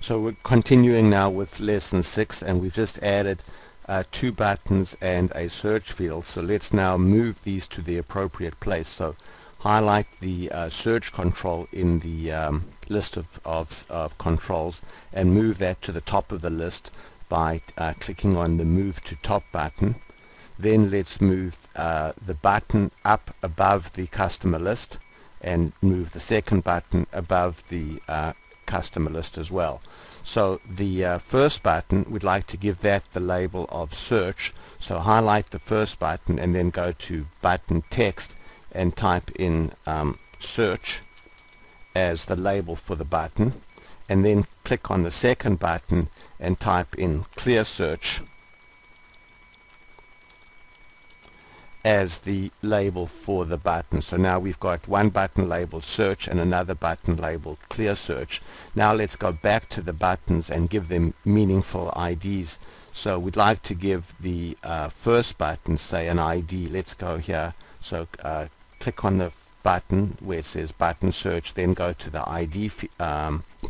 So we're continuing now with lesson 6, and we've just added 2 buttons and a search field. So let's now move these to the appropriate place. So highlight the search control in the list of controls and move that to the top of the list by clicking on the Move to Top button. Then let's move the button up above the customer list and move the second button above the customer list as well. So the first button, we'd like to give that the label of search. So highlight the first button and then go to button text and type in search as the label for the button, and then click on the second button and type in clear search as the label for the button. So now we've got one button labeled search and another button labeled clear search. Now let's go back to the buttons and give them meaningful IDs. So we'd like to give the first button, say, an ID. Let's go here. So click on the button where it says button search, then go to the ID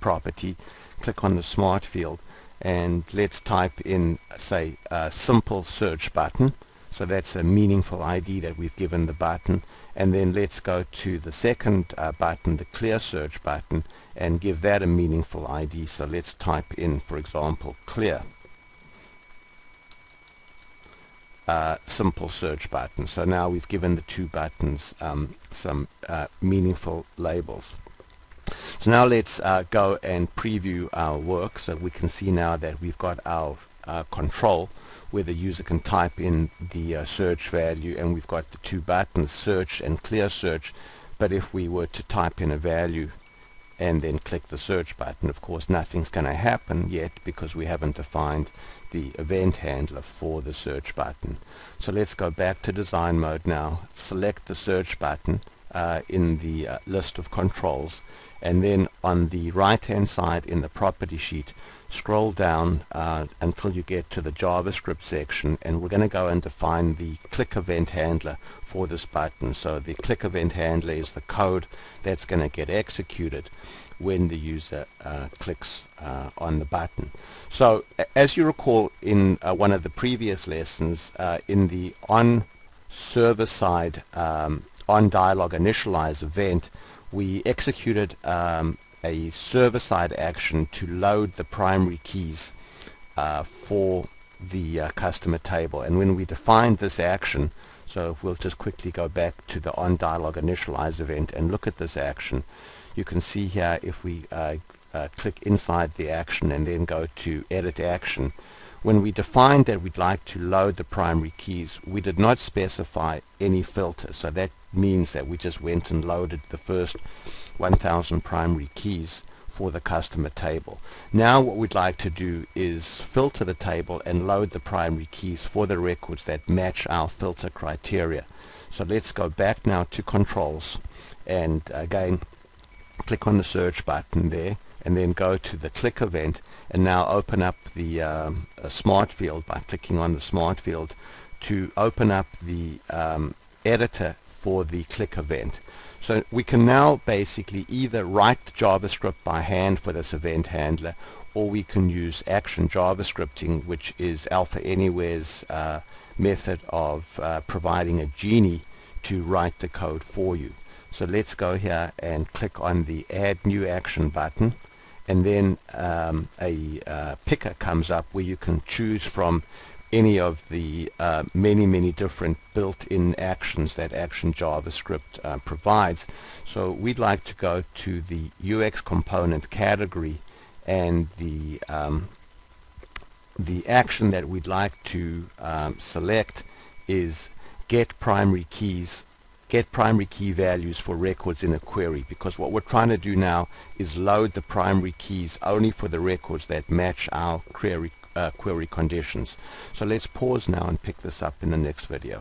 property, click on the smart field, and let's type in, say, simple search button. So that's a meaningful ID that we've given the button. And then let's go to the second button, the clear search button, and give that a meaningful ID. So let's type in, for example, clear simple search button. So now we've given the 2 buttons some meaningful labels. So now let's go and preview our work so we can see now that we've got our control where the user can type in the search value, and we've got the 2 buttons, search and clear search. But if we were to type in a value and then click the search button, of course nothing's going to happen yet because we haven't defined the event handler for the search button. So let's go back to design mode now, select the search button in the list of controls, and then on the right hand side in the property sheet scroll down until you get to the JavaScript section, and we're going to go and define the click event handler for this button. So the click event handler is the code that's going to get executed when the user clicks on the button. So as you recall in one of the previous lessons, in the on server side on dialog initialize event, we executed a server-side action to load the primary keys for the customer table. And when we defined this action, so we'll just quickly go back to the on dialog initialize event and look at this action. You can see here, if we click inside the action and then go to edit action, when we defined that we'd like to load the primary keys, we did not specify any filter. So that means that we just went and loaded the first 1000 primary keys for the customer table. Now what we'd like to do is filter the table and load the primary keys for the records that match our filter criteria. So let's go back now to controls and again click on the search button there, and then go to the click event, and now open up the smart field by clicking on the smart field to open up the editor for the click event. So we can now basically either write JavaScript by hand for this event handler, or we can use action JavaScripting, which is Alpha Anywhere's method of providing a genie to write the code for you. So let's go here and click on the Add New Action button, and then a picker comes up where you can choose from any of the many different built-in actions that Action JavaScript provides. So we'd like to go to the UX component category, and the action that we'd like to select is get primary key values for records in a query, because what we're trying to do now is load the primary keys only for the records that match our query conditions. So let's pause now and pick this up in the next video.